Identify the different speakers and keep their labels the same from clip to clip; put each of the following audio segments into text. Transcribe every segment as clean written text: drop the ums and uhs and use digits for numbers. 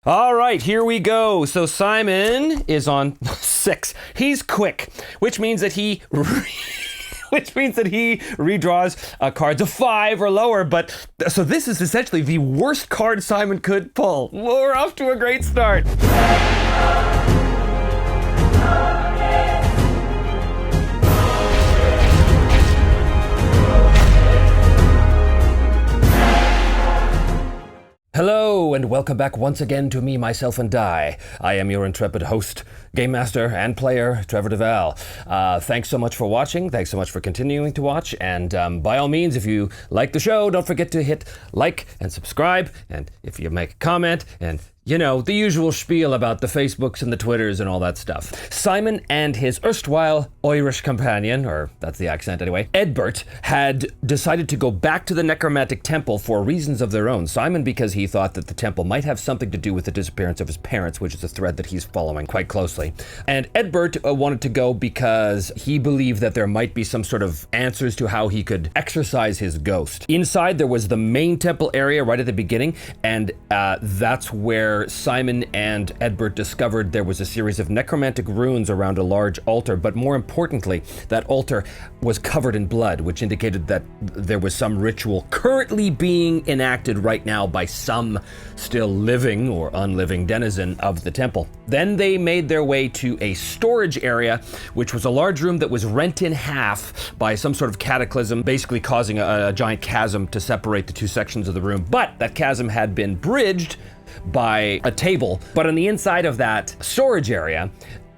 Speaker 1: All right, here we go. So Simon is on 6. He's quick, which means that he redraws cards of 5 or lower. But so this is essentially the worst card Simon could pull. We're off to a great start. Hello, and welcome back once again to Me, Myself, and I. I am your intrepid host, game master, and player, Trevor Devall. Thanks so much for watching. Thanks so much for continuing to watch. And by all means, if you like the show, don't forget to hit like and subscribe. And if you make a comment and you know, the usual spiel about the Facebooks and the Twitters and all that stuff. Simon and his erstwhile Irish companion, or that's the accent anyway, Edbert, had decided to go back to the necromantic temple for reasons of their own. Simon because he thought that the temple might have something to do with the disappearance of his parents, which is a thread that he's following quite closely. And Edbert wanted to go because he believed that there might be some sort of answers to how he could exorcise his ghost. Inside there was the main temple area right at the beginning, and that's where Simon and Edbert discovered there was a series of necromantic runes around a large altar, but more importantly, that altar was covered in blood, which indicated that there was some ritual currently being enacted right now by some still living or unliving denizen of the temple. Then they made their way to a storage area, which was a large room that was rent in half by some sort of cataclysm, basically causing a giant chasm to separate the two sections of the room. But that chasm had been bridged by a table. But on the inside of that storage area,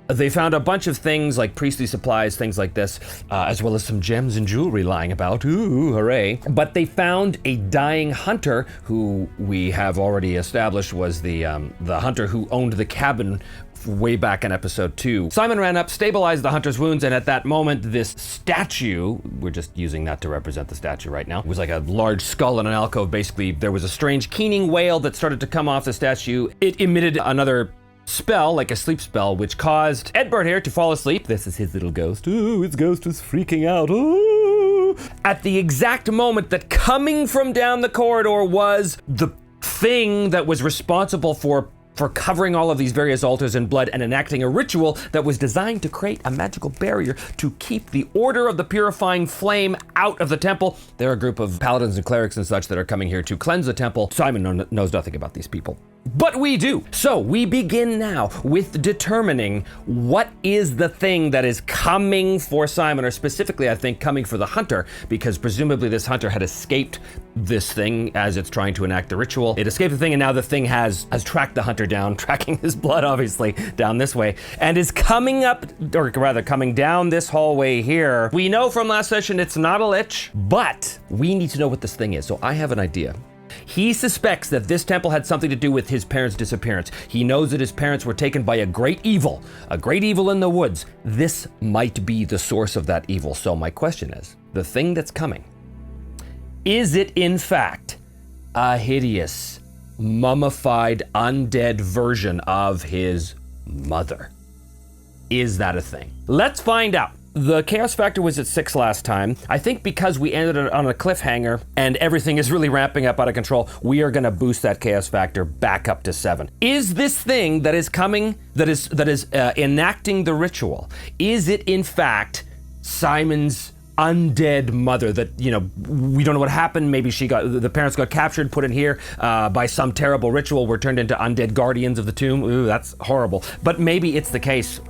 Speaker 1: they found a bunch of things like priestly supplies, things like this, as well as some gems and jewelry lying about. Ooh, hooray. But they found a dying hunter who we have already established was the hunter who owned the cabin way back in episode 2. Simon ran up, stabilized the hunter's wounds, and at that moment, this statue, we're just using that to represent the statue right now, it was like a large skull in an alcove. Basically, there was a strange keening wail that started to come off the statue. It emitted another spell, like a sleep spell, which caused Edbert here to fall asleep. This is his little ghost. Ooh, his ghost is freaking out. Ooh. At the exact moment that coming from down the corridor was the thing that was responsible for covering all of these various altars in blood and enacting a ritual that was designed to create a magical barrier to keep the Order of the Purifying Flame out of the temple. There are a group of paladins and clerics and such that are coming here to cleanse the temple. Simon knows nothing about these people, but we do. So we begin now with determining what is the thing that is coming for Simon, or specifically, I think, coming for the hunter, because presumably this hunter had escaped this thing as it's trying to enact the ritual. It escaped the thing, and now the thing has tracked the hunter down, tracking his blood, obviously, down this way, and is coming up, or rather coming down this hallway here. We know from last session it's not a lich, but we need to know what this thing is. So I have an idea. He suspects that this temple had something to do with his parents' disappearance. He knows that his parents were taken by a great evil in the woods. This might be the source of that evil. So my question is, the thing that's coming, is it in fact a hideous, mummified, undead version of his mother? Is that a thing? Let's find out. The chaos factor was at 6 last time. I think because we ended on a cliffhanger and everything is really ramping up out of control, we are gonna boost that chaos factor back up to 7. Is this thing that is coming, that is enacting the ritual, is it in fact Simon's undead mother that, you know, we don't know what happened. Maybe the parents got captured, put in here by some terrible ritual, were turned into undead guardians of the tomb. Ooh, that's horrible. But maybe it's the case.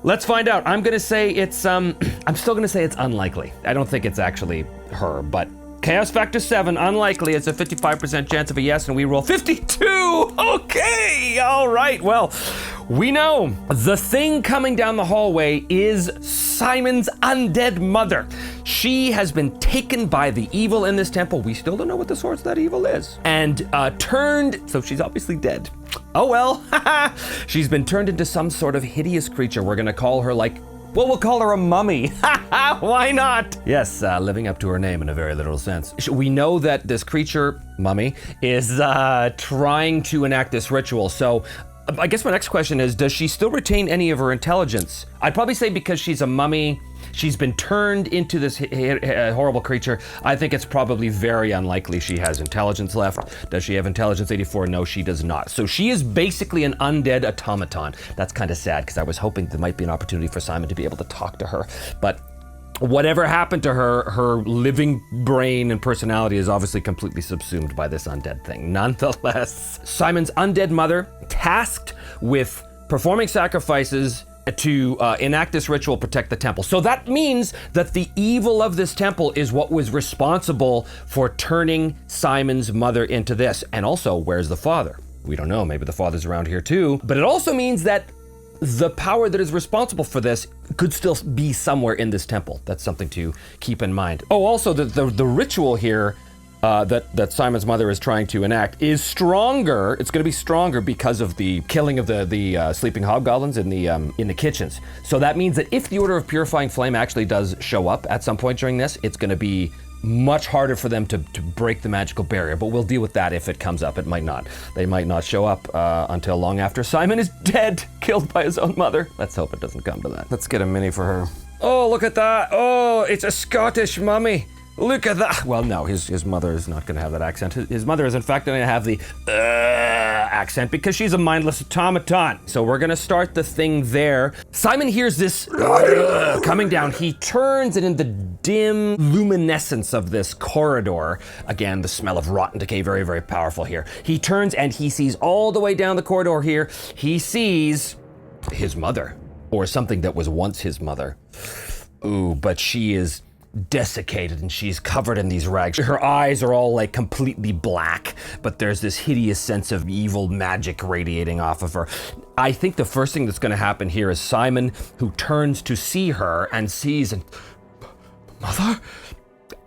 Speaker 1: Let's find out. I'm gonna say it's, I'm still gonna say it's unlikely. I don't think it's actually her, but chaos factor 7, unlikely. It's a 55% chance of a yes, and we roll 52. Okay, all right. Well, we know the thing coming down the hallway is Simon's undead mother. She has been taken by the evil in this temple. We still don't know what the source of that evil is. And turned, so she's obviously dead. Oh well, she's been turned into some sort of hideous creature. We're gonna call her we'll call her a mummy. Why not? Yes, living up to her name in a very literal sense. We know that this creature, mummy, is trying to enact this ritual. So I guess my next question is, does she still retain any of her intelligence? I'd probably say because she's a mummy, she's been turned into this horrible creature. I think it's probably very unlikely she has intelligence left. Does she have intelligence 84? No, she does not. So she is basically an undead automaton. That's kind of sad because I was hoping there might be an opportunity for Simon to be able to talk to her. But whatever happened to her, her living brain and personality is obviously completely subsumed by this undead thing. Nonetheless, Simon's undead mother, tasked with performing sacrifices to enact this ritual, protect the temple. So that means that the evil of this temple is what was responsible for turning Simon's mother into this. And also, where's the father? We don't know, maybe the father's around here too. But it also means that the power that is responsible for this could still be somewhere in this temple. That's something to keep in mind. Oh, also the ritual here that Simon's mother is trying to enact is stronger. It's going to be stronger because of the killing of the sleeping hobgoblins in the kitchens. So that means that if the Order of Purifying Flame actually does show up at some point during this, it's going to be much harder for them to break the magical barrier, but we'll deal with that if it comes up. It might not. They might not show up until long after Simon is dead, killed by his own mother. Let's hope it doesn't come to that. Let's get a mini for her. Oh, look at that. Oh, it's a Scottish mummy. Look at that. Well, no, his mother is not going to have that accent. His mother is in fact going to have the accent because she's a mindless automaton. So we're going to start the thing there. Simon hears this coming down. He turns, and in the dim luminescence of this corridor, again, the smell of rotten decay, very, very powerful here. He turns and he sees all the way down the corridor here, he sees his mother, or something that was once his mother. Ooh, but she is desiccated and she's covered in these rags. Her eyes are all like completely black, but there's this hideous sense of evil magic radiating off of her. I think the first thing that's going to happen here is Simon, who turns to see her and sees, and mother?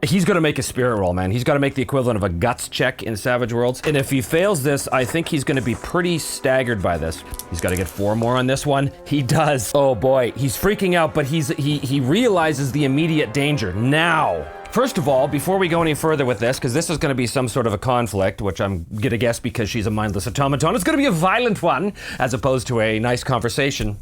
Speaker 1: He's going to make a spirit roll, man. He's got to make the equivalent of a guts check in Savage Worlds. And if he fails this, I think he's going to be pretty staggered by this. He's got to get 4 more on this one. He does. Oh boy, he's freaking out, but he realizes the immediate danger now. First of all, before we go any further with this, because this is going to be some sort of a conflict, which I'm going to guess because she's a mindless automaton, it's going to be a violent one, as opposed to a nice conversation.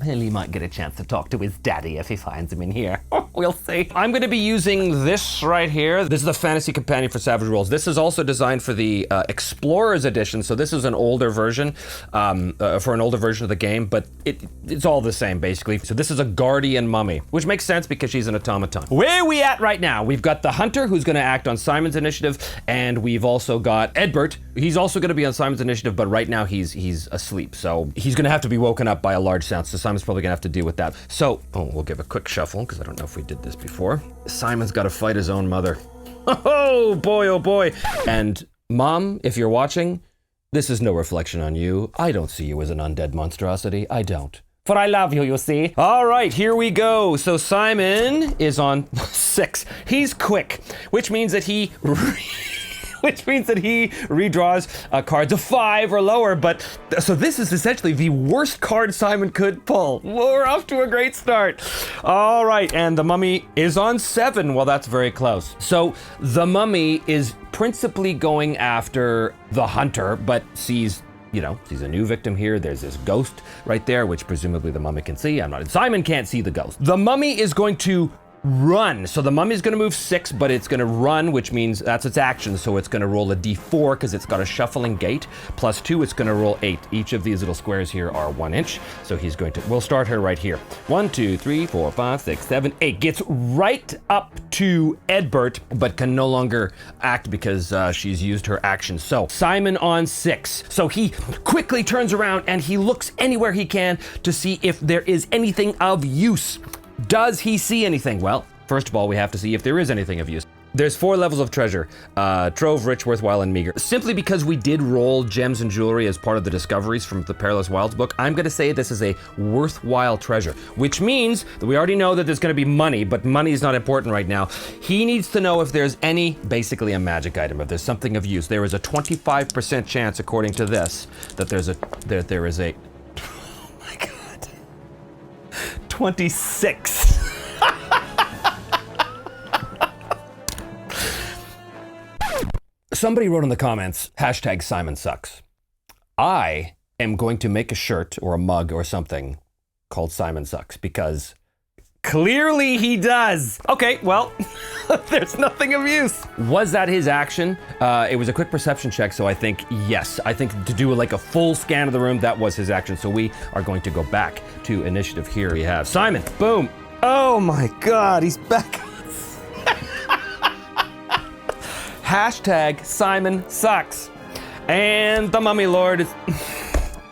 Speaker 1: Well, he might get a chance to talk to his daddy if he finds him in here. We'll see. I'm going to be using this right here. This is the Fantasy Companion for Savage Worlds. This is also designed for the Explorers Edition, so this is an older version, for an older version of the game, but it's all the same, basically. So this is a Guardian Mummy, which makes sense because she's an automaton. Where are we at right now? We've got the Hunter, who's going to act on Simon's initiative, and we've also got Edbert. He's also going to be on Simon's initiative, but right now he's asleep, so he's going to have to be woken up by a large sound, so Simon's probably gonna have to deal with that. So, we'll give a quick shuffle, because I don't know if we did this before. Simon's gotta fight his own mother. Oh boy, oh boy. And Mom, if you're watching, this is no reflection on you. I don't see you as an undead monstrosity. I don't. For I love you, you see. All right, here we go. So Simon is on 6. He's quick, which means that he redraws cards of 5 or lower, but so this is essentially the worst card Simon could pull. We're off to a great start. All right, and the mummy is on 7. Well, that's very close. So the mummy is principally going after the hunter, but sees a new victim here. There's this ghost right there, which presumably the mummy can see. Simon can't see the ghost. The mummy is going to run. So the mummy's going to move 6, but it's going to run, which means that's its action. So it's going to roll a d4 because it's got a shuffling gait. Plus 2, it's going to roll 8. Each of these little squares here are 1 inch. So we'll start her right here. 1, 2, 3, 4, 5, 6, 7, 8. Gets right up to Edbert, but can no longer act because she's used her action. So Simon on 6. So he quickly turns around and he looks anywhere he can to see if there is anything of use. Does he see anything? Well, first of all, we have to see if there is anything of use. There's 4 levels of treasure, trove, rich, worthwhile, and meager. Simply because we did roll gems and jewelry as part of the discoveries from the Perilous Wilds book, I'm going to say this is a worthwhile treasure, which means that we already know that there's going to be money, but money is not important right now. He needs to know if there's basically a magic item, if there's something of use. There is a 25% chance, according to this, that there is a, oh my God, 26. Somebody wrote in the comments, #Simon sucks. I am going to make a shirt or a mug or something called Simon Sucks, because clearly he does. Okay, well, there's nothing of use. Was that his action? It was a quick perception check, so I think yes. I think to do like a full scan of the room, that was his action. So we are going to go back to initiative. Here we have Simon. Boom. Oh my God, he's back. Hashtag Simon Sucks. And the Mummy Lord is...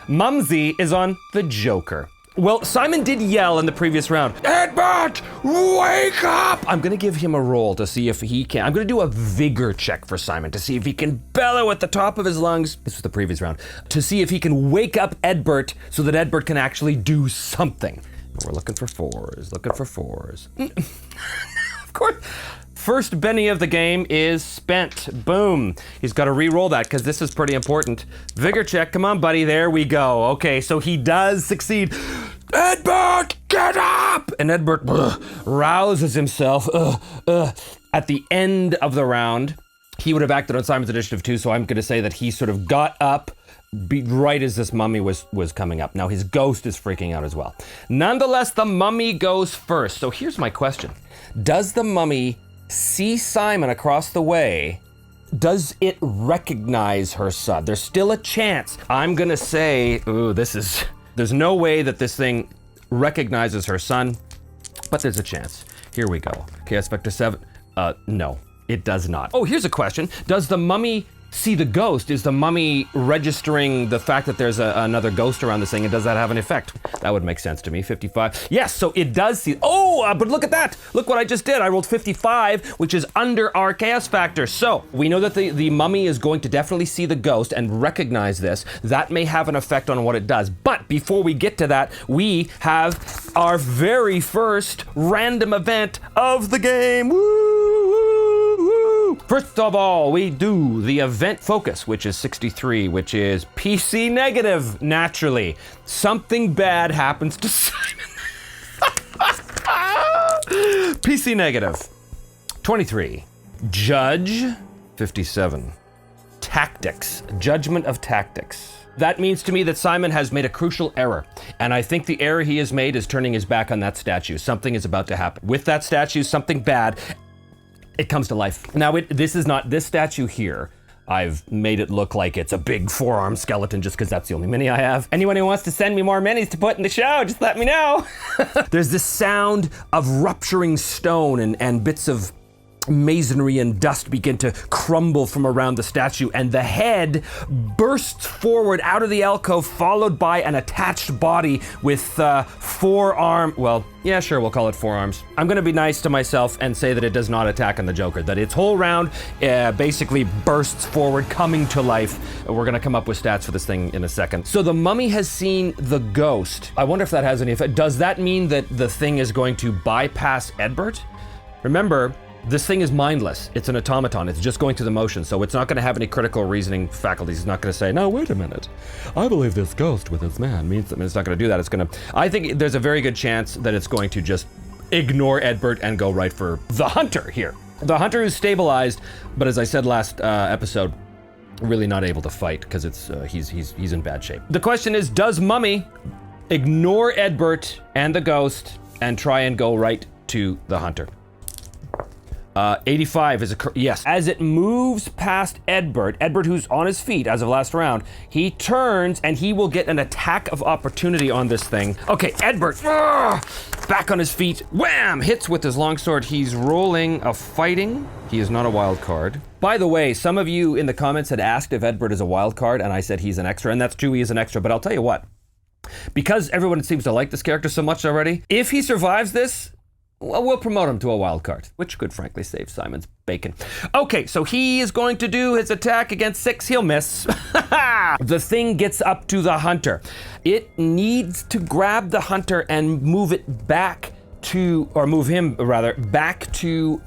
Speaker 1: Mumsy is on the Joker. Well, Simon did yell in the previous round, Edbert, wake up! I'm gonna give him a roll to see if he can. I'm gonna do a vigor check for Simon to see if he can bellow at the top of his lungs. This was the previous round. To see if he can wake up Edbert so that Edbert can actually do something. We're looking for fours, Of course. First Benny of the game is spent. Boom. He's got to re-roll that because this is pretty important. Vigor check. Come on, buddy. There we go. Okay, so he does succeed. Edbert, get up! And Edbert rouses himself. At the end of the round, he would have acted on Simon's initiative too, so I'm going to say that he sort of got up right as this mummy was coming up. Now his ghost is freaking out as well. Nonetheless, the mummy goes first. So here's my question. Does the mummy see Simon across the way? Does it recognize her son? There's still a chance. I'm gonna say, there's no way that this thing recognizes her son, but there's a chance. Here we go. Chaos Vector 7, no, it does not. Oh, here's a question. Does the mummy see the ghost? Is the mummy registering the fact that there's another ghost around this thing, and does that have an effect? That would make sense to me. 55. Yes, so it does see. But look at that. Look what I just did. I rolled 55, which is under our chaos factor. So we know that the mummy is going to definitely see the ghost and recognize this. That may have an effect on what it does. But before we get to that, we have our very first random event of the game. Woo! First of all, we do the event focus, which is 63, which is PC negative, naturally. Something bad happens to Simon. PC negative. 23. Judge. 57. Tactics. Judgment of tactics. That means to me that Simon has made a crucial error. And I think the error he has made is turning his back on that statue. Something is about to happen. With that statue, something bad. It comes to life. Now, this is not this statue here. I've made it look like it's a big four-arm skeleton just because that's the only mini I have. Anyone who wants to send me more minis to put in the show, just let me know. There's this sound of rupturing stone and bits of masonry and dust begin to crumble from around the statue, and the head bursts forward out of the alcove, followed by an attached body with four arms. Well, yeah, sure, we'll call it four arms. I'm gonna be nice to myself and say that it does not attack on the Joker, that its whole round basically bursts forward, coming to life. We're gonna come up with stats for this thing in a second. So the mummy has seen the ghost. I wonder if that has any effect. Does that mean that the thing is going to bypass Edbert? Remember, this thing is mindless. It's an automaton. It's just going through the motion, so it's not going to have any critical reasoning faculties. It's not going to say, no, wait a minute. I believe this ghost with this man means something. It's not going to do that. It's going to... I think there's a very good chance that it's going to just ignore Edbert and go right for the hunter here. The hunter is stabilized, but as I said last episode, really not able to fight because it's he's in bad shape. The question is, does Mummy ignore Edbert and the ghost and try and go right to the hunter? 85 is yes. As it moves past Edbert who's on his feet as of last round, he turns and he will get an attack of opportunity on this thing. Okay, Edbert, back on his feet, wham, hits with his longsword. He's rolling a fighting. He is not a wild card. By the way, some of you in the comments had asked if Edbert is a wild card, and I said he's an extra, and that's true, he is an extra, but I'll tell you what, because everyone seems to like this character so much already, if he survives this, well, we'll promote him to a wild card, which could frankly save Simon's bacon. Okay, so he is going to do his attack against 6. He'll miss. The thing gets up to the hunter. It needs to grab the hunter and move it back to, or move him rather, back to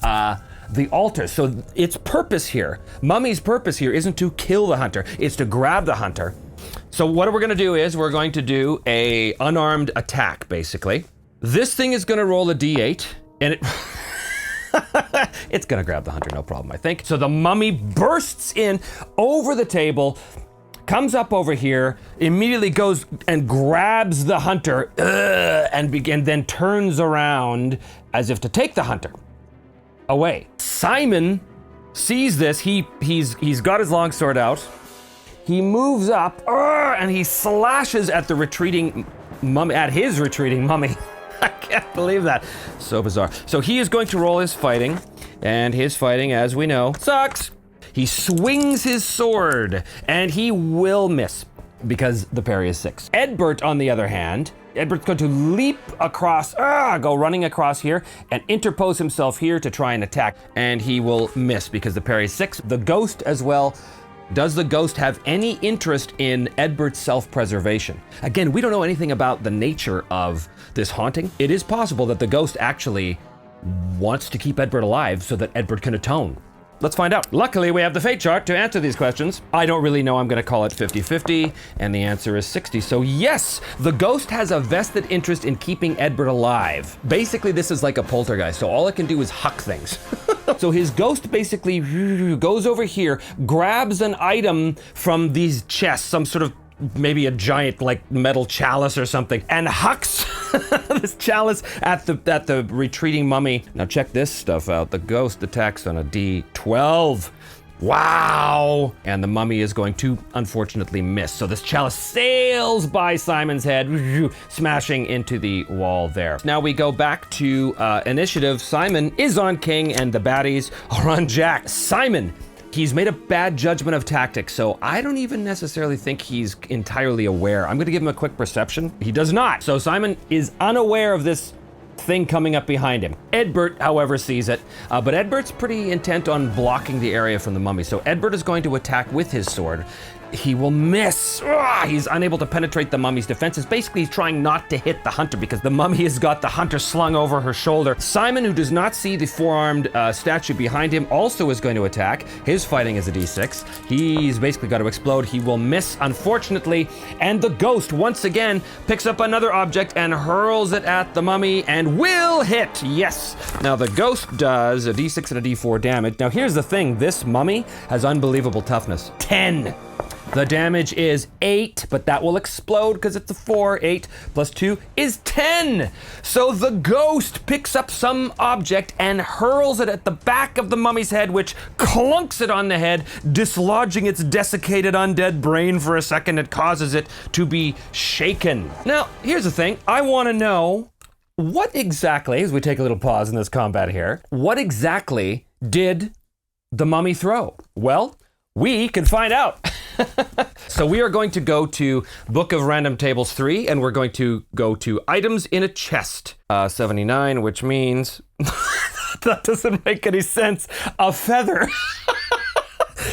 Speaker 1: the altar. So its purpose here, Mummy's purpose here isn't to kill the hunter, it's to grab the hunter. So what we're gonna do is we're going to do a unarmed attack, basically. This thing is gonna roll a d8, and it's gonna grab the hunter, no problem, I think. So the mummy bursts in over the table, comes up over here, immediately goes and grabs the hunter, and then turns around as if to take the hunter away. Simon sees this. He's got his longsword out. He moves up, and he slashes at the retreating mummy, at his retreating mummy. I can't believe that. So bizarre. So he is going to roll his fighting, and his fighting, as we know, sucks. He swings his sword, and he will miss because the parry is 6. Edbert, on the other hand, Edbert's going to leap across, go running across here, and interpose himself here to try and attack, and he will miss because the parry is 6. The ghost as well. Does the ghost have any interest in Edbert's self-preservation? Again, we don't know anything about the nature of this haunting. It is possible that the ghost actually wants to keep Edbert alive so that Edbert can atone. Let's find out. Luckily, we have the fate chart to answer these questions. I don't really know. I'm going to call it 50-50, and the answer is 60. So yes, the ghost has a vested interest in keeping Edbert alive. Basically, this is like a poltergeist, so all it can do is huck things. So his ghost basically goes over here, grabs an item from these chests, some sort of maybe a giant like metal chalice or something, and hucks this chalice at the retreating mummy. Now check this stuff out. The ghost attacks on a D12. Wow! And the mummy is going to unfortunately miss. So this chalice sails by Simon's head, smashing into the wall there. Now we go back to initiative. Simon is on king and the baddies are on jack. Simon, he's made a bad judgment of tactics, so I don't even necessarily think he's entirely aware. I'm gonna give him a quick perception. He does not. So Simon is unaware of this thing coming up behind him. Edbert, however, sees it, but Edbert's pretty intent on blocking the area from the mummy. So Edbert is going to attack with his sword. He will miss. He's unable to penetrate the mummy's defenses. Basically, he's trying not to hit the hunter because the mummy has got the hunter slung over her shoulder. Simon, who does not see the four-armed statue behind him, also is going to attack. His fighting is a D6. He's basically got to explode. He will miss, unfortunately, and the ghost once again picks up another object and hurls it at the mummy and will hit. Yes. Now the ghost does a D6 and a D4 damage. Now here's the thing. This mummy has unbelievable toughness. 10. The damage is 8, but that will explode because it's a 4. 8 plus 2 is 10. So the ghost picks up some object and hurls it at the back of the mummy's head, which clunks it on the head, dislodging its desiccated undead brain for a second. It causes it to be shaken. Now, here's the thing. I want to know what exactly, as we take a little pause in this combat here, what exactly did the mummy throw? Well, we can find out. So we are going to go to Book of Random Tables 3, and we're going to go to items in a chest. 79, which means, that doesn't make any sense, a feather.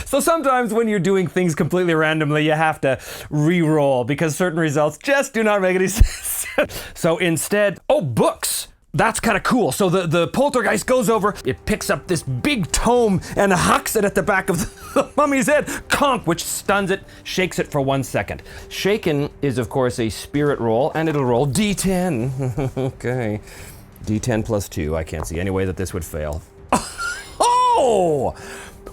Speaker 1: So sometimes when you're doing things completely randomly, you have to re-roll because certain results just do not make any sense. So instead, books. That's kind of cool. So the poltergeist goes over, it picks up this big tome and hucks it at the back of the mummy's head, conk, which stuns it, shakes it for 1 second. Shaken is, of course, a spirit roll, and it'll roll D10. Okay. D10 plus 2. I can't see any way that this would fail. Oh!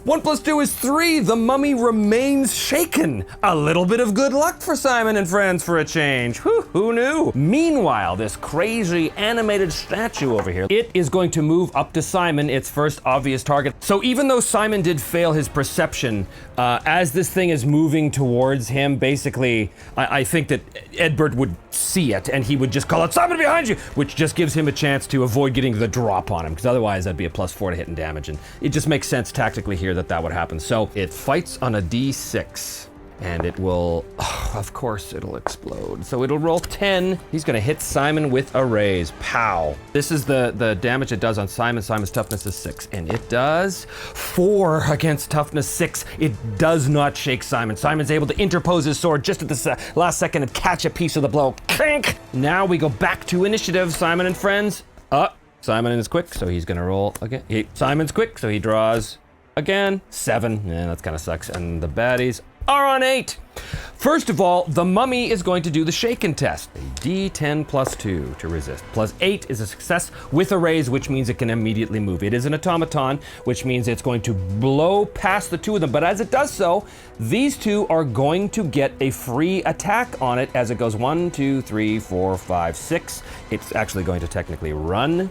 Speaker 1: 1 plus 2 is 3. The mummy remains shaken. A little bit of good luck for Simon and friends for a change. Who knew? Meanwhile, this crazy animated statue over here, it is going to move up to Simon, its first obvious target. So even though Simon did fail his perception, as this thing is moving towards him, basically, I think that Edbert would see it and he would just call out, "Simon, behind you!" which just gives him a chance to avoid getting the drop on him, because otherwise that'd be a +4 to hit and damage, and it just makes sense tactically here that would happen. So it fights on a D6, and it will, of course, it'll explode. So it'll roll 10. He's gonna hit Simon with a raise. Pow. This is the damage it does on Simon. Simon's toughness is 6, and it does 4 against toughness 6. It does not shake Simon. Simon's able to interpose his sword just at the last second and catch a piece of the blow. Clink! Now we go back to initiative, Simon and friends. Simon is quick, so he's gonna roll again. Simon's quick, so he draws again. 7. Yeah, that kind of sucks. And the baddies are on 8. First of all, the mummy is going to do the shaken test. A D10 plus 2 to resist. Plus 8 is a success with a raise, which means it can immediately move. It is an automaton, which means it's going to blow past the two of them. But as it does so, these two are going to get a free attack on it as it goes 1, 2, 3, 4, 5, 6. It's actually going to technically run.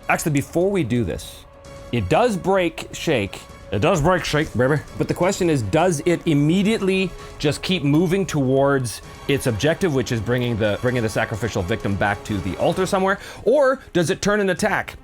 Speaker 1: Actually, before we do this, it does break shake. It does break shake, baby. But the question is, does it immediately just keep moving towards its objective, which is bringing the sacrificial victim back to the altar somewhere, or does it turn and attack?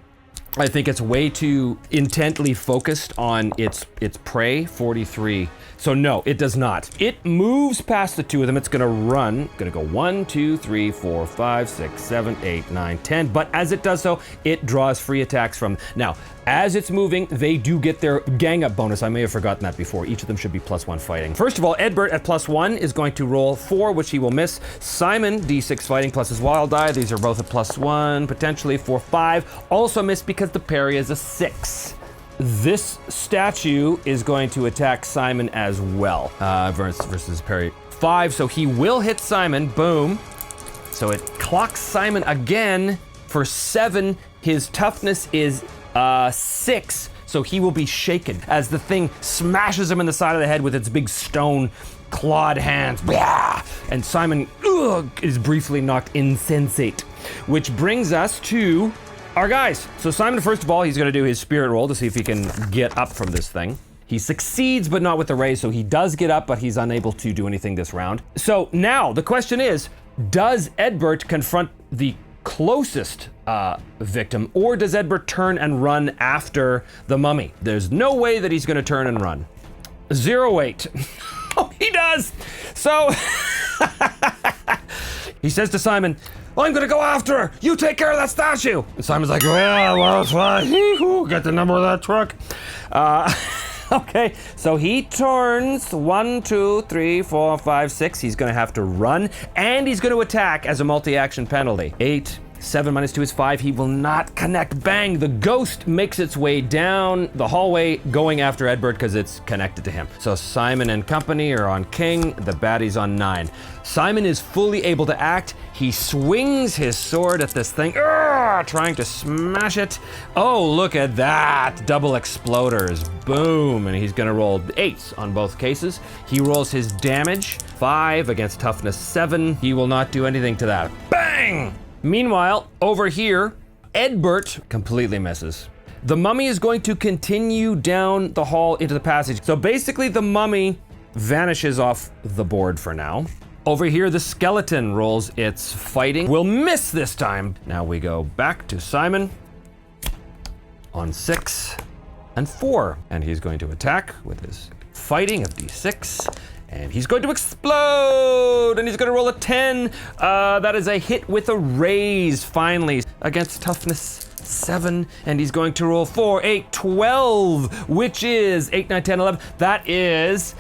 Speaker 1: I think it's way too intently focused on its prey, 43. So no, it does not. It moves past the two of them. It's gonna run, gonna go 1, 2, 3, 4, 5, 6, 7, 8, 9, 10. But as it does so, it draws free attacks from. Now, as it's moving, they do get their gang up bonus. I may have forgotten that before. Each of them should be +1 fighting. First of all, Edbert at +1 is going to roll 4, which he will miss. Simon, D6 fighting plus his wild die. These are both a +1, potentially 4, 5. Also missed because the parry is a 6. This statue is going to attack Simon as well, versus parry 5, so he will hit Simon, boom. So it clocks Simon again for 7. His toughness is 6, so he will be shaken as the thing smashes him in the side of the head with its big stone clawed hands. Blah! And Simon is briefly knocked insensate, which brings us to our guys. So Simon, first of all, he's gonna do his spirit roll to see if he can get up from this thing. He succeeds, but not with the raise, so he does get up, but he's unable to do anything this round. So now the question is, does Edbert confront the closest victim, or does Edbert turn and run after the mummy? There's no way that he's gonna turn and run. 0-8. Oh, he does! So, he says to Simon, I'm gonna go after her. You take care of that statue. And Simon's like, well, it's fine. Get the number of that truck. Okay, so he turns 1, 2, 3, 4, 5, 6. He's gonna have to run, and he's gonna attack as a multi-action penalty. 8, 7 minus 2 is 5. He will not connect. Bang! The ghost makes its way down the hallway going after Edbert because it's connected to him. So Simon and company are on King. The baddie's on 9. Simon is fully able to act. He swings his sword at this thing, trying to smash it. Oh, look at that. Double exploders. Boom. And he's gonna roll 8s on both cases. He rolls his damage. 5 against toughness 7. He will not do anything to that. Bang! Meanwhile, over here, Edbert completely misses. The mummy is going to continue down the hall into the passage. So basically the mummy vanishes off the board for now. Over here, the skeleton rolls its fighting. Will miss this time. Now we go back to Simon on 6 and 4. And he's going to attack with his fighting of D6. And he's going to explode, and he's going to roll a 10. That is a hit with a raise, finally, against toughness 7. And he's going to roll 4, 8, 12, which is 8, 9, 10, 11. That is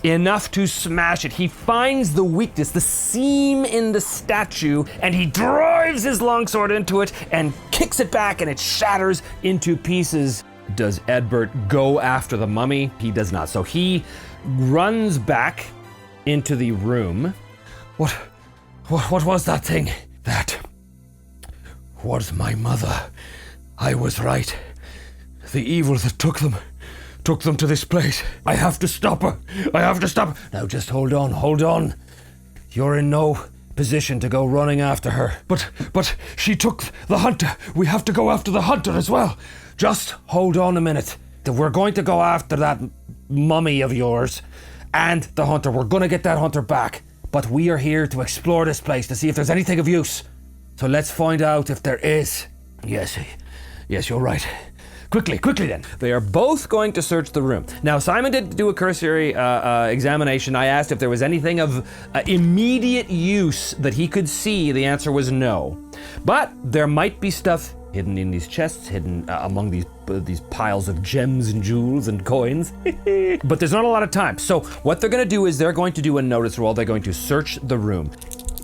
Speaker 1: enough to smash it. He finds the weakness, the seam in the statue, and he drives his longsword into it and kicks it back, and it shatters into pieces. Does Edbert go after the mummy? He does not. So he runs back into the room. What was that thing? That was my mother. I was right. The evil that took them to this place. I have to stop her. I have to stop her. Now just hold on. You're in no position to go running after her. But she took the hunter. We have to go after the hunter as well. Just hold on a minute. We're going to go after that mummy of yours and the hunter. We're going to get that hunter back. But we are here to explore this place to see if there's anything of use. So let's find out if there is. Yes, you're right. Quickly then. They are both going to search the room. Now, Simon did do a cursory examination. I asked if there was anything of immediate use that he could see. The answer was no. But there might be stuff hidden in these chests, hidden among these piles of gems and jewels and coins. But there's not a lot of time. So what they're going to do is they're going to do a notice roll. They're going to search the room.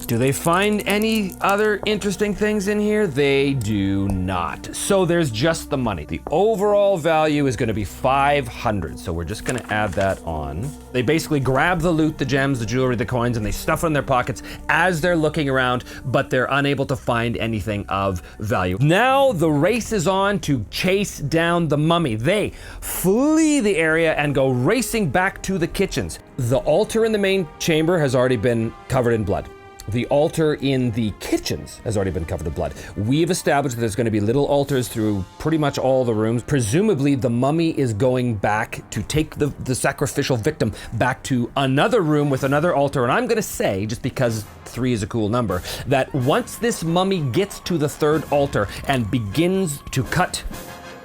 Speaker 1: Do they find any other interesting things in here? They do not. So there's just the money. The overall value is gonna be 500. So we're just gonna add that on. They basically grab the loot, the gems, the jewelry, the coins, and they stuff it in their pockets as they're looking around, but they're unable to find anything of value. Now the race is on to chase down the mummy. They flee the area and go racing back to the kitchens. The altar in the main chamber has already been covered in blood. The altar in the kitchens has already been covered in blood. We've established that there's going to be little altars through pretty much all the rooms. Presumably, the mummy is going back to take the sacrificial victim back to another room with another altar. And I'm going to say, just because 3 is a cool number, that once this mummy gets to the third altar and begins to cut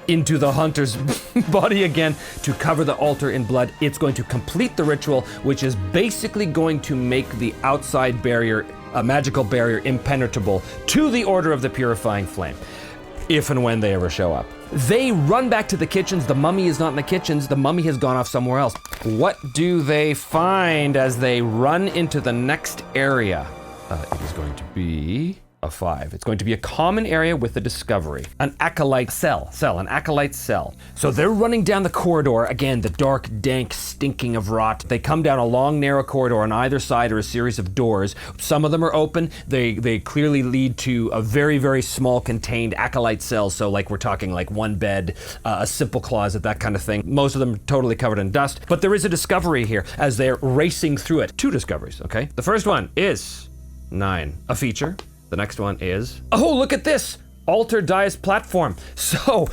Speaker 1: into the hunter's body again to cover the altar in blood, it's going to complete the ritual, which is basically going to make the outside barrier, a magical barrier, impenetrable to the Order of the Purifying Flame, if and when they ever show up. They run back to the kitchens. The mummy is not in the kitchens. The mummy has gone off somewhere else. What do they find as they run into the next area? It is going to be a 5. It's going to be a common area with a discovery. An acolyte cell, an acolyte cell. So they're running down the corridor. Again, the dark, dank, stinking of rot. They come down a long, narrow corridor. On either side are a series of doors. Some of them are open. They clearly lead to a very, very small contained acolyte cell. So like we're talking like one bed, a simple closet, that kind of thing. Most of them totally covered in dust. But there is a discovery here as they're racing through it. 2 discoveries, okay? The first one is 9, a feature. The next one is, oh, look at this, altar dais platform. So,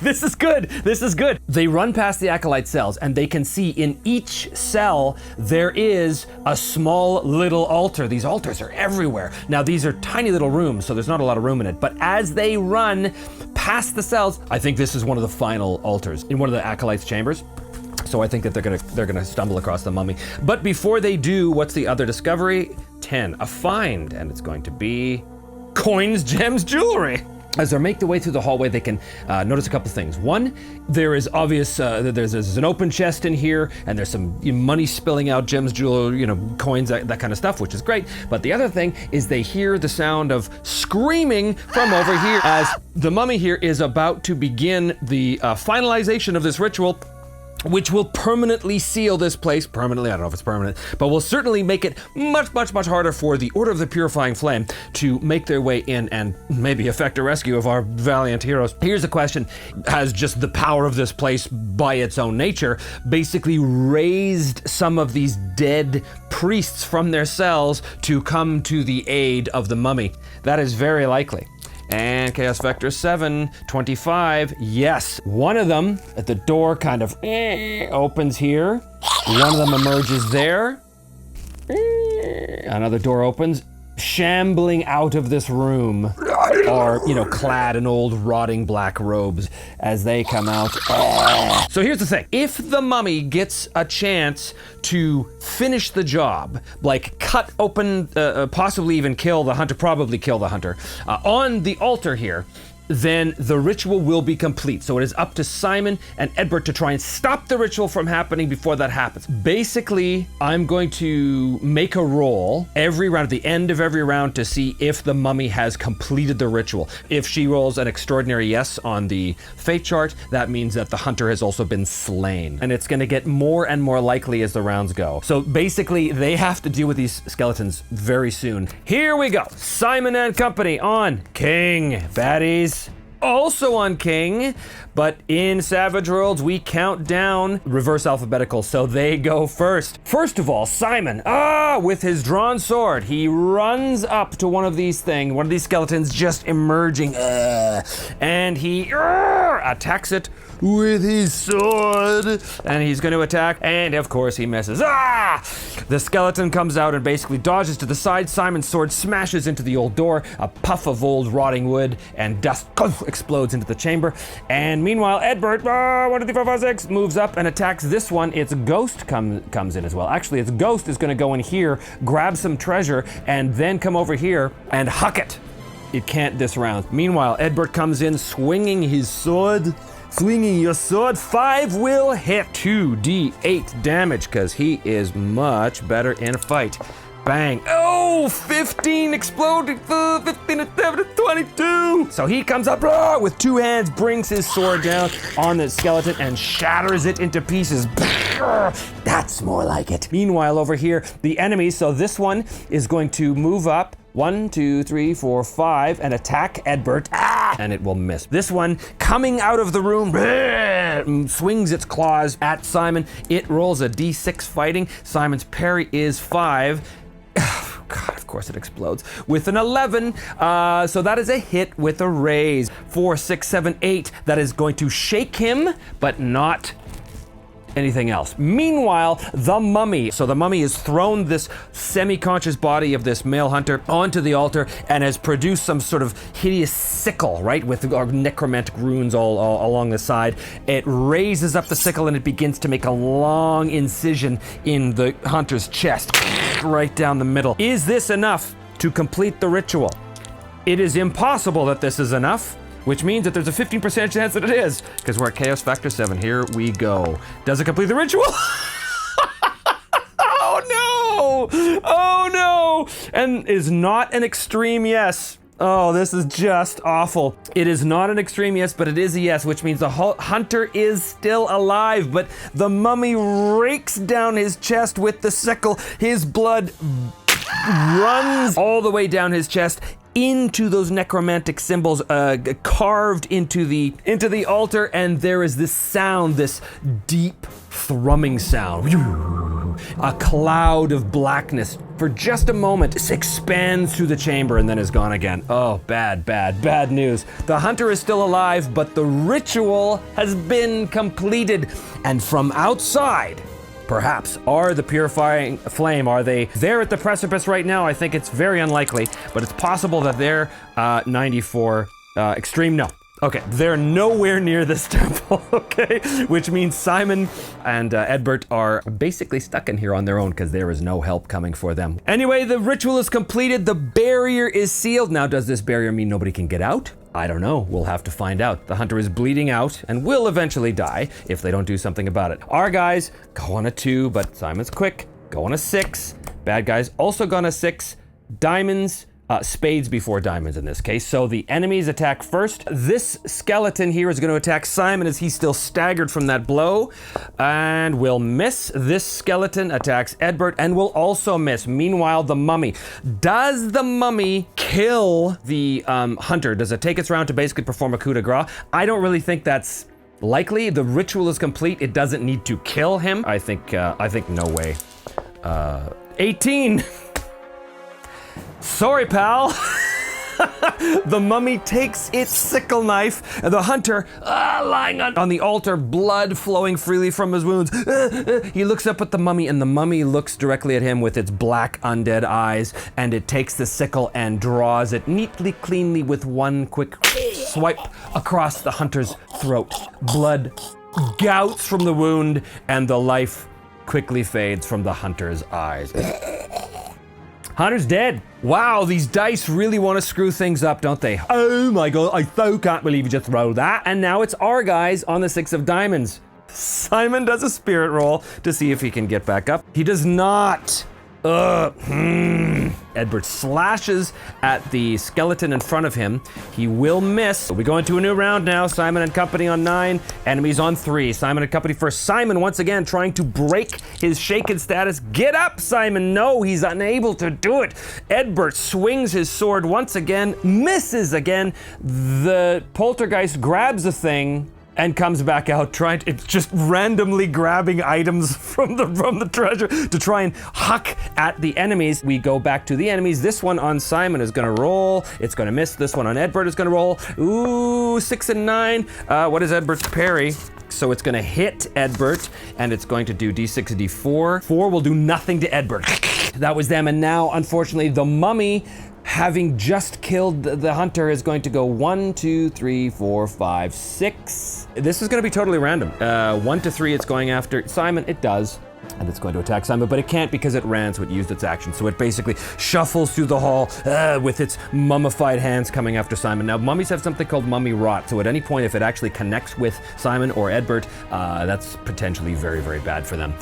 Speaker 1: this is good, this is good. They run past the acolyte cells and they can see in each cell there is a small little altar. These altars are everywhere. Now these are tiny little rooms, so there's not a lot of room in it, but as they run past the cells, I think this is one of the final altars in one of the acolytes' chambers. So I think that they're gonna stumble across the mummy. But before they do, what's the other discovery? 10, a find, and it's going to be coins, gems, jewelry. As they make their way through the hallway, they can notice a couple things. One, there is obvious, there's an open chest in here, and there's some money spilling out, gems, jewelry, coins, that kind of stuff, which is great. But the other thing is they hear the sound of screaming from over here as the mummy here is about to begin the finalization of this ritual, which will permanently seal this place. Permanently, I don't know if it's permanent, but will certainly make it much, much, much harder for the Order of the Purifying Flame to make their way in and maybe effect a rescue of our valiant heroes. Here's a question. Has just the power of this place by its own nature basically raised some of these dead priests from their cells to come to the aid of the mummy? That is very likely. And Chaos Vector 7, 25, yes. One of them at the door kind of opens here. One of them emerges there. Another door opens. Shambling out of this room are, clad in old rotting black robes as they come out. So here's the thing. If the mummy gets a chance to finish the job, like cut open, possibly even kill the hunter, probably kill the hunter, on the altar here, then the ritual will be complete. So it is up to Simon and Edbert to try and stop the ritual from happening before that happens. Basically, I'm going to make a roll every round, at the end of every round, to see if the mummy has completed the ritual. If she rolls an extraordinary yes on the fate chart, that means that the hunter has also been slain. And it's gonna get more and more likely as the rounds go. So basically, they have to deal with these skeletons very soon. Here we go. Simon and company on King. Baddies. Also on King, but in Savage Worlds, we count down reverse alphabetical, so they go first. First of all, Simon, with his drawn sword, he runs up to one of these skeletons just emerging, and he attacks it with his sword, and he's going to attack, and of course he misses. The skeleton comes out and basically dodges to the side. Simon's sword smashes into the old door. A puff of old rotting wood and dust explodes into the chamber. And meanwhile, Edbert, 1, 2, 3, 4, 5, 6, moves up and attacks this one. Its ghost comes in as well. Actually, its ghost is going to go in here, grab some treasure, and then come over here and huck it. It can't this round. Meanwhile, Edbert comes in swinging his sword. Swinging your sword, 5 will hit. 2d8 damage, because he is much better in a fight. Bang. Oh! no! 15 exploded, 15 and 7, 22! So he comes up with 2 hands, brings his sword down on the skeleton and shatters it into pieces. That's more like it. Meanwhile, over here, the enemies, so this one is going to move up 1, 2, 3, 4, 5 and attack Edbert. And it will miss. This one coming out of the room swings its claws at Simon. It rolls a d6 fighting. Simon's parry is 5. God, of course it explodes with an 11. So that is a hit with a raise. 4, 6, 7, 8. That is going to shake him, but not anything else. Meanwhile, the mummy. So the mummy has thrown this semi-conscious body of this male hunter onto the altar and has produced some sort of hideous sickle, right? With necromantic runes all along the side. It raises up the sickle and it begins to make a long incision in the hunter's chest, right down the middle. Is this enough to complete the ritual? It is impossible that this is enough, which means that there's a 15% chance that it is, because we're at Chaos Factor 7. Here we go. Does it complete the ritual? Oh no! Oh no! And is not an extreme yes. Oh, this is just awful. It is not an extreme yes, but it is a yes, which means the hunter is still alive, but the mummy rakes down his chest with the sickle. His blood runs all the way down his chest into those necromantic symbols carved into the altar, and there is this sound, this deep thrumming sound. A cloud of blackness for just a moment. This expands through the chamber and then is gone again. Oh, bad news. The hunter is still alive, but the ritual has been completed. And from outside, perhaps, are the purifying flame. Are they there at the precipice right now? I think it's very unlikely, but it's possible that they're 94 extreme. No. Okay, they're nowhere near this temple, okay? Which means Simon and Edbert are basically stuck in here on their own because there is no help coming for them. Anyway, the ritual is completed. The barrier is sealed. Now, does this barrier mean nobody can get out? I don't know. We'll have to find out. The hunter is bleeding out and will eventually die if they don't do something about it. Our guys go on a 2, but Simon's quick. Go on a 6. Bad guys also go on a 6. Diamonds, spades before diamonds in this case. So the enemies attack first. This skeleton here is going to attack Simon as he's still staggered from that blow and will miss. This skeleton attacks Edbert and will also miss. Meanwhile, the mummy. Does the mummy kill the hunter? Does it take its round to basically perform a coup de grace? I don't really think that's likely. The ritual is complete. It doesn't need to kill him. I think no way. 18. Sorry, pal. The mummy takes its sickle knife, and the hunter, lying on the altar, blood flowing freely from his wounds. He looks up at the mummy, and the mummy looks directly at him with its black undead eyes, and it takes the sickle and draws it neatly, cleanly with one quick swipe across the hunter's throat. Blood gouts from the wound, and the life quickly fades from the hunter's eyes. Hunter's dead. Wow, these dice really want to screw things up, don't they? Oh my god, I so can't believe you just rolled that. And now it's our guys on the 6 of diamonds. Simon does a spirit roll to see if he can get back up. He does not. Edbert slashes at the skeleton in front of him. He will miss. We go into a new round now. Simon and company on 9, enemies on 3. Simon and company first. Simon once again trying to break his shaken status. Get up, Simon. No, he's unable to do it. Edbert swings his sword once again, misses again. The poltergeist grabs a thing and comes back out it's just randomly grabbing items from the treasure to try and huck at the enemies. We go back to the enemies. This one on Simon is gonna roll. It's gonna miss. This one on Edbert is gonna roll. Ooh, 6 and 9. What is Edbert's parry? So it's gonna hit Edbert, and it's going to do d6, d4. 4 will do nothing to Edbert. That was them, and now, unfortunately, the mummy, having just killed the hunter, is going to go 1, 2, 3, 4, 5, 6. This is going to be totally random. 1 to 3, it's going after Simon. It does. And it's going to attack Simon, but it can't because it ran, so it used its action. So it basically shuffles through the hall with its mummified hands coming after Simon. Now, mummies have something called mummy rot, so at any point, if it actually connects with Simon or Edbert, that's potentially very, very bad for them.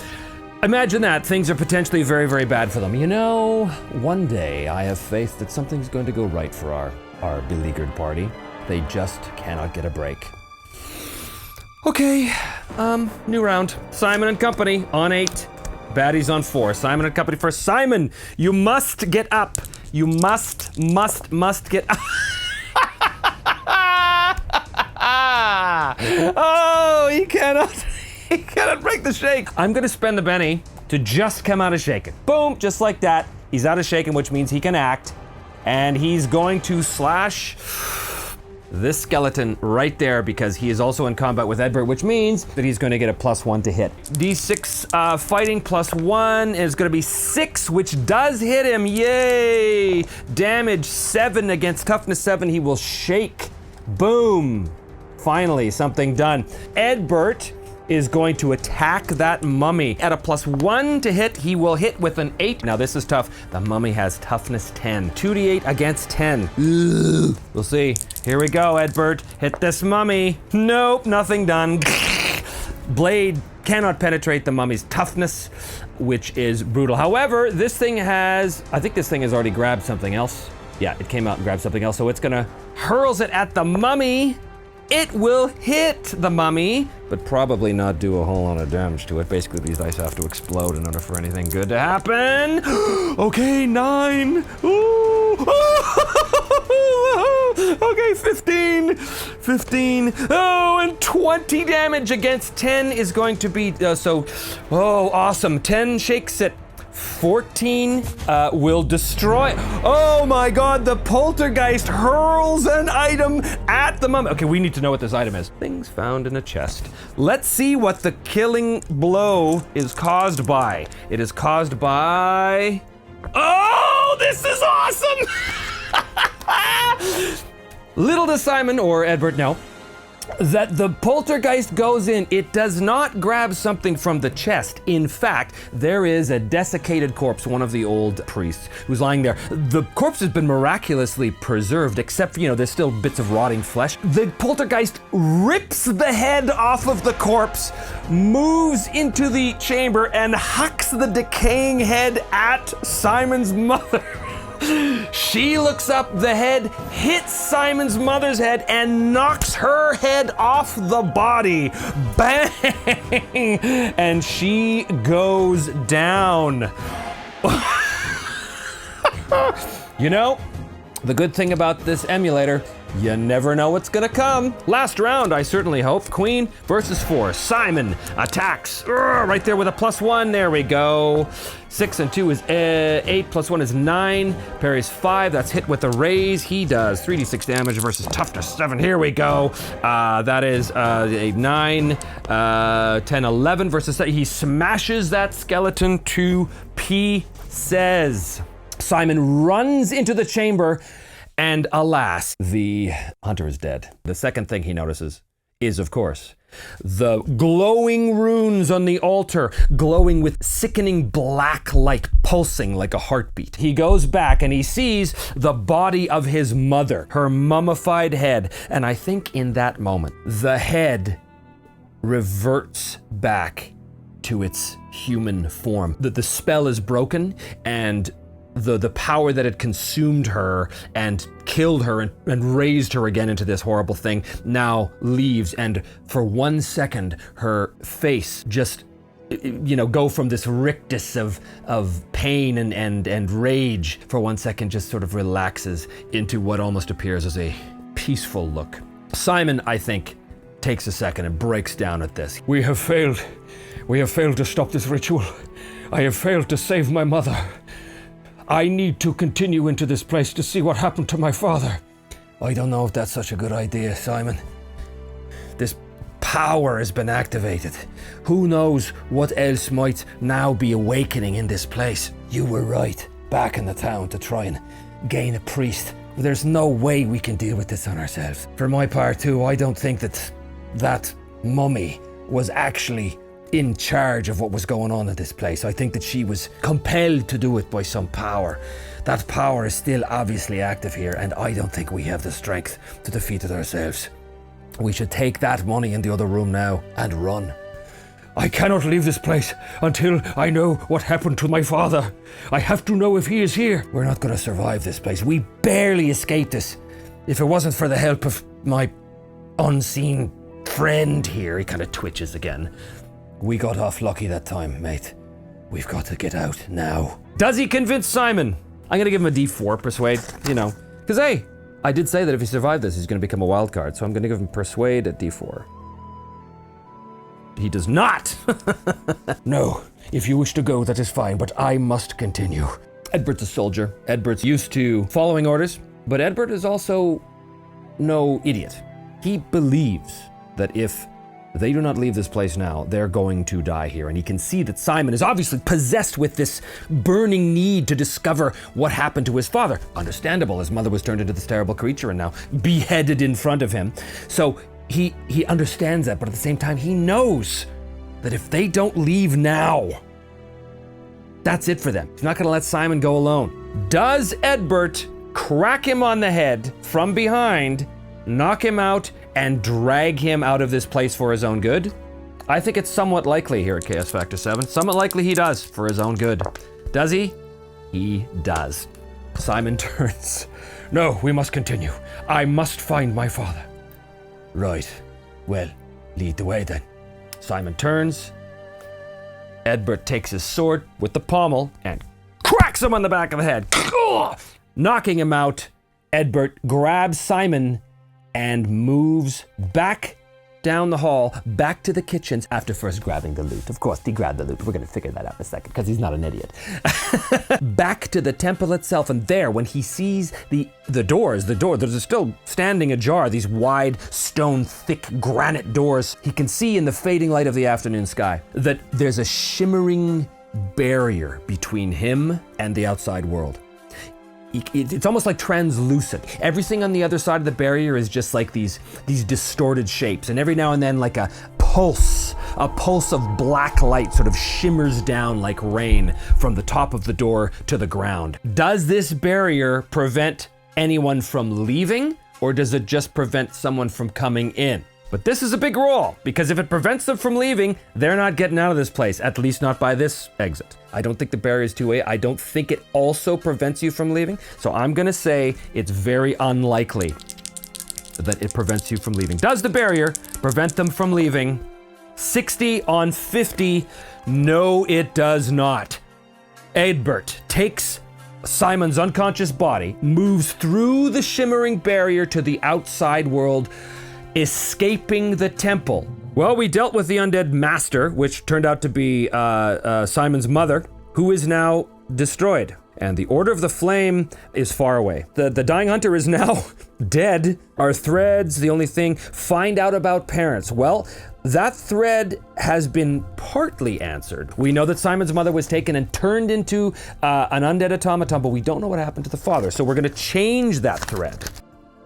Speaker 1: Imagine that. Things are potentially very, very bad for them. You know, one day I have faith that something's going to go right for our beleaguered party. They just cannot get a break. Okay, new round. Simon and Company on 8. Baddies on 4. Simon and Company first. Simon, you must get up. You must get up. Oh, he cannot break the shake. I'm gonna spend the Benny to just come out of shaken. Boom, just like that. He's out of shaken, which means he can act. And he's going to slash this skeleton right there because he is also in combat with Edbert, which means that he's going to get a +1 to hit. D6 fighting +1 is going to be 6, which does hit him. Yay! Damage 7 against toughness 7. He will shake. Boom. Finally, something done. Edbert is going to attack that mummy. At a +1 to hit, he will hit with an 8. Now this is tough. The mummy has toughness 10. 2d8 against 10. Ugh. We'll see. Here we go, Edbert. Hit this mummy. Nope, nothing done. Blade cannot penetrate the mummy's toughness, which is brutal. However, this thing has, I think this thing has already grabbed something else. Yeah, it came out and grabbed something else, so it's gonna hurls it at the mummy. It will hit the mummy, but probably not do a whole lot of damage to it. Basically, these dice have to explode in order for anything good to happen. Okay, 9. Ooh. Okay, 15. 15. Oh, and 20 damage against 10 is going to be, oh, awesome. 10 shakes it. 14 will destroy. Oh my god, the poltergeist hurls an item at the mummy. Okay, we need to know what this item is. Things found in a chest. Let's see what the killing blow is caused by. It is caused by... Oh, this is awesome! Little does Simon or Edbert know that the poltergeist goes in, it does not grab something from the chest. In fact, there is a desiccated corpse, one of the old priests who's lying there. The corpse has been miraculously preserved, except for, there's still bits of rotting flesh. The poltergeist rips the head off of the corpse, moves into the chamber, and hucks the decaying head at Simon's mother. She looks up, the head hits Simon's mother's head and knocks her head off the body. Bang! And she goes down. The good thing about this emulator, you never know what's gonna come. Last round, I certainly hope. Queen versus 4. Simon attacks. Right there with a +1. There we go. 6 and 2 is 8. +1 is 9. Parries 5. That's hit with a raise. He does 3d6 damage versus toughness 7. Here we go. That is a 9, 10, 11 versus 7. He smashes that skeleton to pieces. Simon runs into the chamber, and alas, the hunter is dead. The second thing he notices is, of course, the glowing runes on the altar, glowing with sickening black light, pulsing like a heartbeat. He goes back and he sees the body of his mother, her mummified head, and I think in that moment, the head reverts back to its human form. The spell is broken, and the power that had consumed her and killed her and raised her again into this horrible thing now leaves, and for 1 second her face just go from this rictus of pain and rage for 1 second just sort of relaxes into what almost appears as a peaceful look. Simon, I think, takes a second and breaks down at this. We have failed to stop this ritual. I have failed to save my mother. I need to continue into this place to see what happened to my father. I don't know if that's such a good idea, Simon. This power has been activated. Who knows what else might now be awakening in this place. You were right, back in the town to try and gain a priest. There's no way we can deal with this on ourselves. For my part too, I don't think that mummy was actually in charge of what was going on in this place. I think that she was compelled to do it by some power. That power is still obviously active here, and I don't think we have the strength to defeat it ourselves. We should take that money in the other room now and run. I cannot leave this place until I know what happened to my father. I have to know if he is here. We're not going to survive this place. We barely escaped this. If it wasn't for the help of my unseen friend here, he kind of twitches again. We got off lucky that time, mate. We've got to get out now. Does he convince Simon? I'm going to give him a D4 persuade, because hey, I did say that if he survived this, he's going to become a wild card, so I'm going to give him persuade at D4. He does not. No, if you wish to go, that is fine, but I must continue. Edbert's a soldier. Edbert's used to following orders, but Edbert is also no idiot. He believes that if they do not leave this place now, they're going to die here. And he can see that Simon is obviously possessed with this burning need to discover what happened to his father. Understandable, his mother was turned into this terrible creature and now beheaded in front of him. So he understands that, but at the same time, he knows that if they don't leave now, that's it for them. He's not gonna let Simon go alone. Does Edbert crack him on the head from behind, knock him out, and drag him out of this place for his own good? I think it's somewhat likely here at Chaos Factor 7. Somewhat likely he does for his own good. Does he? He does. Simon turns. No, we must continue. I must find my father. Right. Well, lead the way then. Simon turns. Edbert takes his sword with the pommel and cracks him on the back of the head. Knocking him out, Edbert grabs Simon and moves back down the hall, back to the kitchens, after first grabbing the loot. Of course, he grabbed the loot. We're gonna figure that out in a second, because he's not an idiot. Back to the temple itself, and there, when he sees the doors, there's still standing ajar, these wide, stone, thick granite doors. He can see in the fading light of the afternoon sky that there's a shimmering barrier between him and the outside world. It's almost like translucent. Everything on the other side of the barrier is just like these distorted shapes, and every now and then like a pulse of black light sort of shimmers down like rain from the top of the door to the ground. Does this barrier prevent anyone from leaving, or does it just prevent someone from coming in? But this is a big role, because if it prevents them from leaving, they're not getting out of this place, at least not by this exit. I don't think the barrier is two-way. I don't think it also prevents you from leaving. So I'm gonna say it's very unlikely that it prevents you from leaving. Does the barrier prevent them from leaving? 60 on 50, no it does not. Edbert takes Simon's unconscious body, moves through the shimmering barrier to the outside world, escaping the temple. Well, we dealt with the undead master, which turned out to be Simon's mother, who is now destroyed. And the Order of the Flame is far away. The dying hunter is now dead. Our threads, the only thing, find out about parents. Well, that thread has been partly answered. We know that Simon's mother was taken and turned into an undead automaton, but we don't know what happened to the father. So we're gonna change that thread.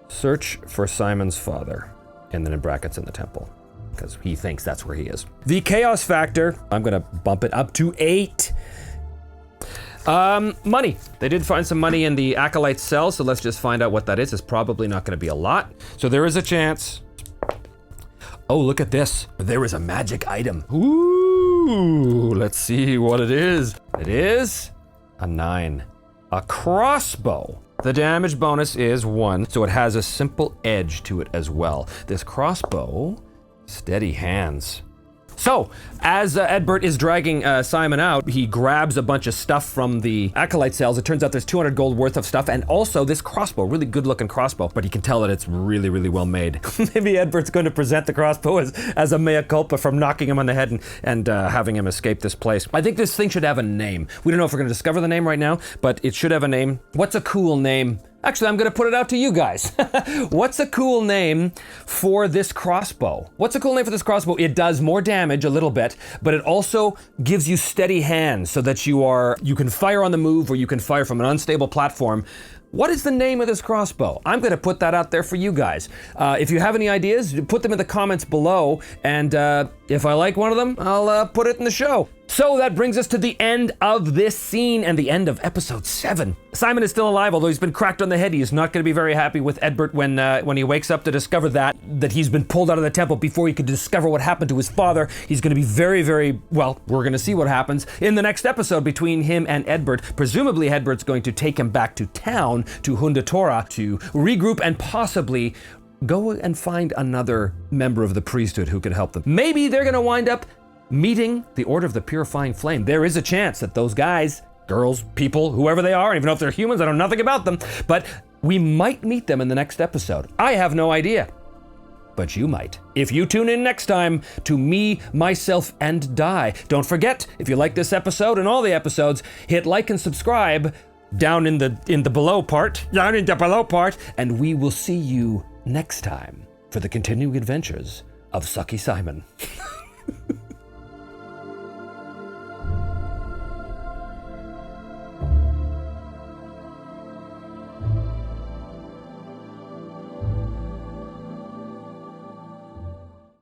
Speaker 1: Search for Simon's father. And then in brackets in the temple, because he thinks that's where he is. The chaos factor, I'm gonna bump it up to 8. Money. They did find some money in the Acolyte cell, so let's just find out what that is. It's probably not gonna be a lot. So there is a chance. Oh, look at this. There is a magic item. Ooh, let's see what it is. It is a 9. A crossbow. The damage bonus is 1, so it has a simple edge to it as well. This crossbow, steady hands. So, as Edbert is dragging Simon out, he grabs a bunch of stuff from the Acolyte cells. It turns out there's 200 gold worth of stuff, and also this crossbow, really good looking crossbow, but you can tell that it's really, really well made. Maybe Edbert's going to present the crossbow as a mea culpa from knocking him on the head and having him escape this place. I think this thing should have a name. We don't know if we're going to discover the name right now, but it should have a name. What's a cool name? Actually, I'm gonna put it out to you guys. What's a cool name for this crossbow? What's a cool name for this crossbow? It does more damage a little bit, but it also gives you steady hands so that you can fire on the move, or you can fire from an unstable platform What is the name of this crossbow? I'm going to put that out there for you guys. If you have any ideas, put them in the comments below, and if I like one of them, I'll put it in the show. So that brings us to the end of this scene and the end of episode 7. Simon is still alive, although he's been cracked on the head. He is not going to be very happy with Edbert when he wakes up to discover that he's been pulled out of the temple before he could discover what happened to his father. He's going to be very, very, well, we're going to see what happens in the next episode between him and Edbert. Presumably Edbert's going to take him back to town, to Hundatora, to regroup and possibly go and find another member of the priesthood who could help them. Maybe they're going to wind up meeting the Order of the Purifying Flame. There is a chance that those guys, girls, people, whoever they are, even though if they're humans, I know nothing about them, but we might meet them in the next episode. I have no idea, but you might. If you tune in next time to Me, Myself, and Die. Don't forget, if you like this episode and all the episodes, hit like and subscribe down in the below part, and we will see you next time for the continuing adventures of Sucky Simon.